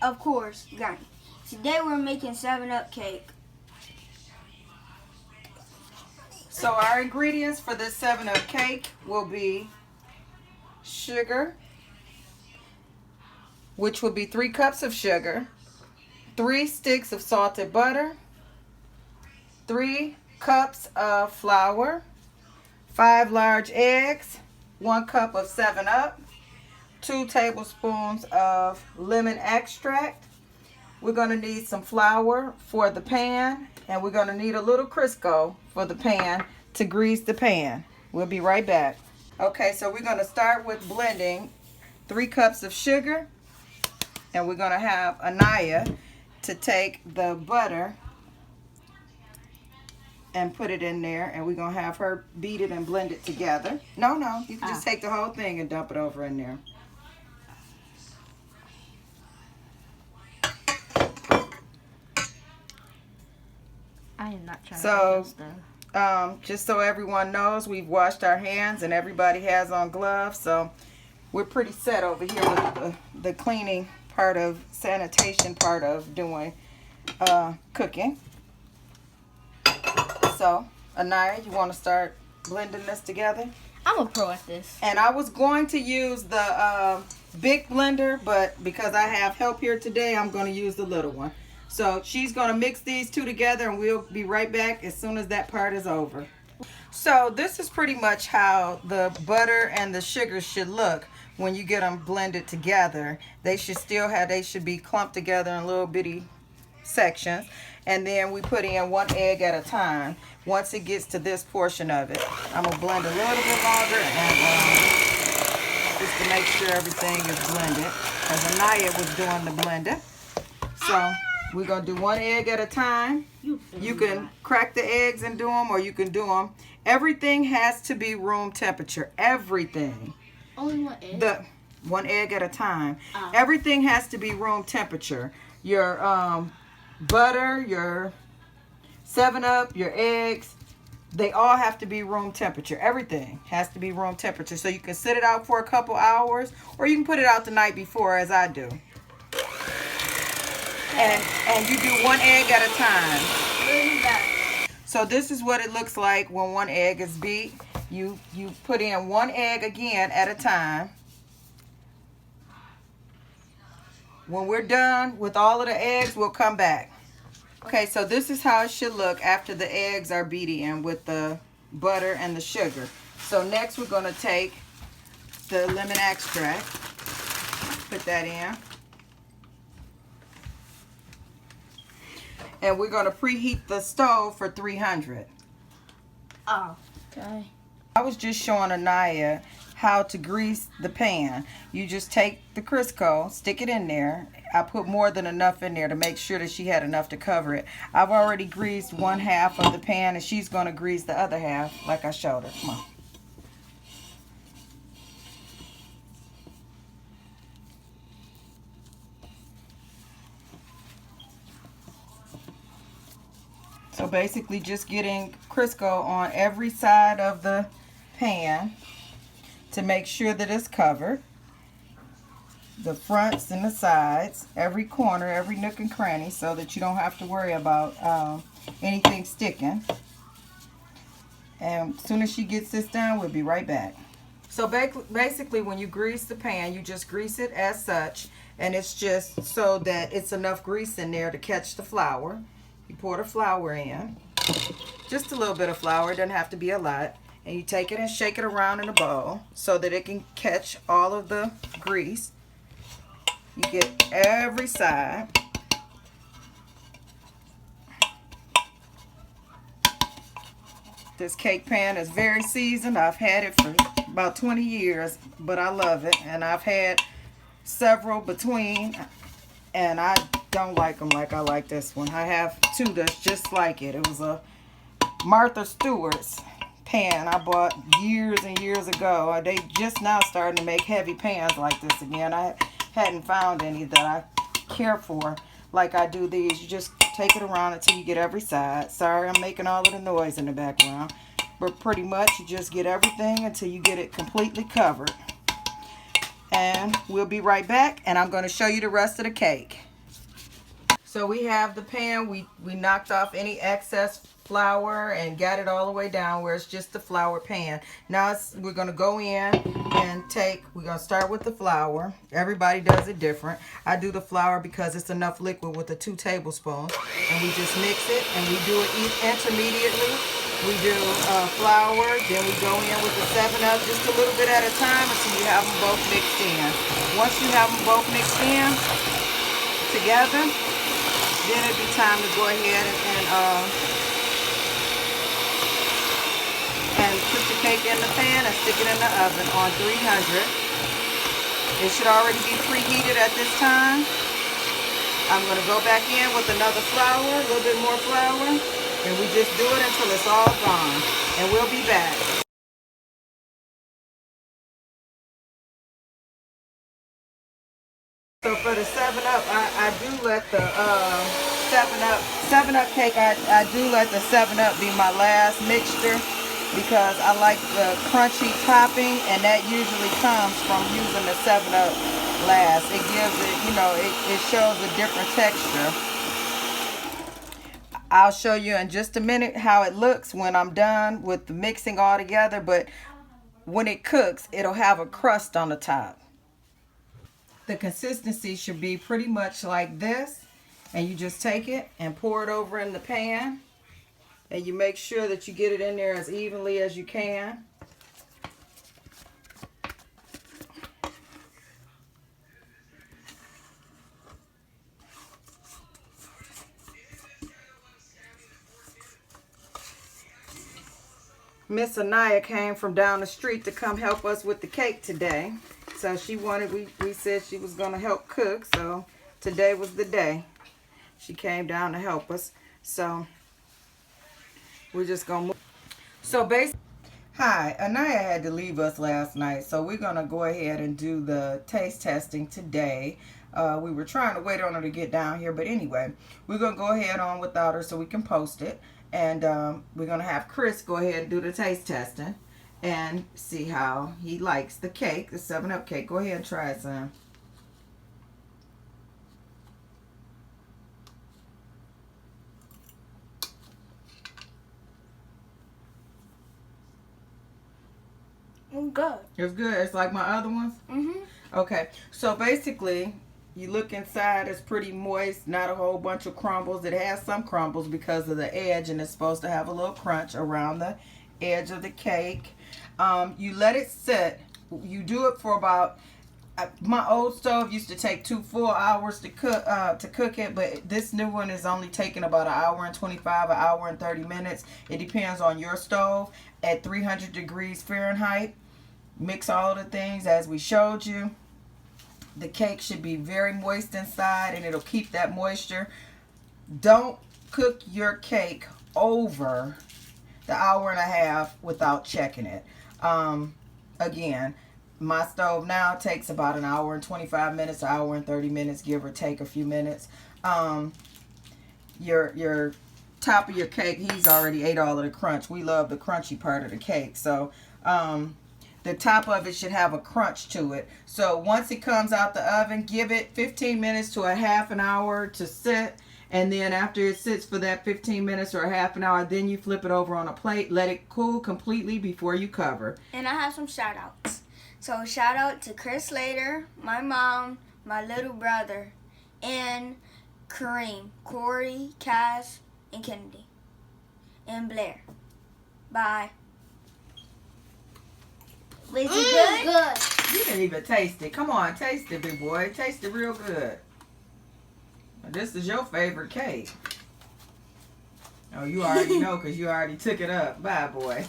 Of course, Granny. Today we're making 7-Up cake. So our ingredients for this 7-Up cake will be sugar, which will be 3 cups of sugar, 3 sticks of salted butter, 3 cups of flour, 5 large eggs, 1 cup of 7-Up, 2 tablespoons of lemon extract. We're going to need some flour for the pan, and we're going to need a little Crisco for the pan to grease the pan. We'll be right back. Okay, so we're going to start with blending 3 cups of sugar, and we're going to have Anaya to take the butter and put it in there, and we're going to have her beat it and blend it together. No, you can just take the whole thing and dump it over in there. I am not trying to just so everyone knows, we've washed our hands and everybody has on gloves, so we're pretty set over here with the cleaning part of, sanitation part of doing cooking. So, Anaya, you want to start blending this together? I'm a pro at this. And I was going to use the big blender, but because I have help here today, I'm going to use the little one. So she's going to mix these two together, and we'll be right back as soon as that part is over. So this is pretty much how the butter and the sugar should look when you get them blended together. They should be clumped together in little bitty sections. And then we put in 1 egg at a time. Once it gets to this portion of it, I'm going to blend a little bit longer and just to make sure everything is blended, as Anaya was doing the blender. So we're going to do 1 egg at a time. You can crack the eggs and do them, or you can do them. Everything has to be room temperature. Everything. Only 1 egg? 1 egg at a time. Everything has to be room temperature. Your butter, your 7-Up, your eggs, they all have to be room temperature. Everything has to be room temperature. So you can sit it out for a couple hours, or you can put it out the night before, as I do. And you do 1 egg at a time. So this is what it looks like when 1 egg is beat. You put in 1 egg again at a time. When we're done with all of the eggs, we'll come back. Okay, so this is how it should look after the eggs are beat in with the butter and the sugar. So next we're going to take the lemon extract, put that in. And we're going to preheat the stove for 300. Oh, okay. I was just showing Anaya how to grease the pan. You just take the Crisco, stick it in there. I put more than enough in there to make sure that she had enough to cover it. I've already greased 1/2 of the pan, and she's going to grease the other half like I showed her. Come on. So basically just getting Crisco on every side of the pan to make sure that it's covered. The fronts and the sides, every corner, every nook and cranny, so that you don't have to worry about anything sticking. And as soon as she gets this done, we'll be right back. So basically when you grease the pan, you just grease it as such, and it's just so that it's enough grease in there to catch the flour. You pour the flour in, just a little bit of flour, it doesn't have to be a lot, and you take it and shake it around in a bowl so that it can catch all of the grease. You get every side. This cake pan is very seasoned. I've had it for about 20 years, but I love it, and I've had several between, and I don't like them like I like this one. I have 2 that's just like it. It was a Martha Stewart's pan I bought years and years ago. They just now starting to make heavy pans like this again. I hadn't found any that I care for like I do these. You just take it around until you get every side. Sorry, I'm making all of the noise in the background. But pretty much you just get everything until you get it completely covered. And we'll be right back, and I'm going to show you the rest of the cake. So we have the pan. We knocked off any excess flour and got it all the way down where it's just the flour pan. Now we're going to go in and we're going to start with the flour. Everybody does it different. I do the flour because it's enough liquid with the 2 tablespoons. And we just mix it and we do it intermediately. We do flour, then we go in with the 7-Up just a little bit at a time until you have them both mixed in. Once you have them both mixed in together, then it'd be time to go ahead and put the cake in the pan and stick it in the oven on 300. It should already be preheated at this time. I'm going to go back in with another flour, a little bit more flour. And we just do it until it's all gone. And we'll be back. So for the 7-Up, I do let the 7-Up cake, I do let the 7-Up be my last mixture because I like the crunchy topping, and that usually comes from using the 7-Up last. It gives it, you know, it shows a different texture. I'll show you in just a minute how it looks when I'm done with the mixing all together, but when it cooks, it'll have a crust on the top. The consistency should be pretty much like this, and you just take it and pour it over in the pan, and you make sure that you get it in there as evenly as you can. Miss Anaya came from down the street to come help us with the cake today. So she wanted, we said she was going to help cook. So today was the day. She came down to help us. So we're just going to move. So basically, hi, Anaya had to leave us last night. So we're going to go ahead and do the taste testing today. We were trying to wait on her to get down here. But anyway, we're going to go ahead on without her so we can post it. And we're going to have Chris go ahead and do the taste testing and see how he likes the cake, the 7-Up cake. Go ahead and try it, son. It's good. It's good. It's like my other ones? Mm-hmm. Okay. So basically, you look inside, it's pretty moist, not a whole bunch of crumbles. It has some crumbles because of the edge, and it's supposed to have a little crunch around the edge of the cake. You let it sit. You do it for about, my old stove used to take 2 full hours to cook it, but this new one is only taking about 1 hour and 25, 1 hour and 30 minutes. It depends on your stove at 300 degrees Fahrenheit. Mix all the things as we showed you. The cake should be very moist inside, and it'll keep that moisture. Don't cook your cake over the 1.5 hours without checking it. Again, my stove now takes about 1 hour and 25 minutes, 1 hour and 30 minutes, give or take a few minutes. Your top of your cake, he's already ate all of the crunch. We love the crunchy part of the cake. So the top of it should have a crunch to it. So once it comes out the oven, give it 15 minutes to 1/2 hour to sit. And then after it sits for that 15 minutes or 1/2 hour, then you flip it over on a plate. Let it cool completely before you cover. And I have some shout outs. So shout out to Chris Slater, my mom, my little brother, and Kareem, Corey, Cass, and Kennedy, and Blair. Bye. Was it good? Good. You didn't even taste it. Come on, taste it, big boy. Taste it real good. This is your favorite cake. Oh, you already know because you already took it up. Bye, boy.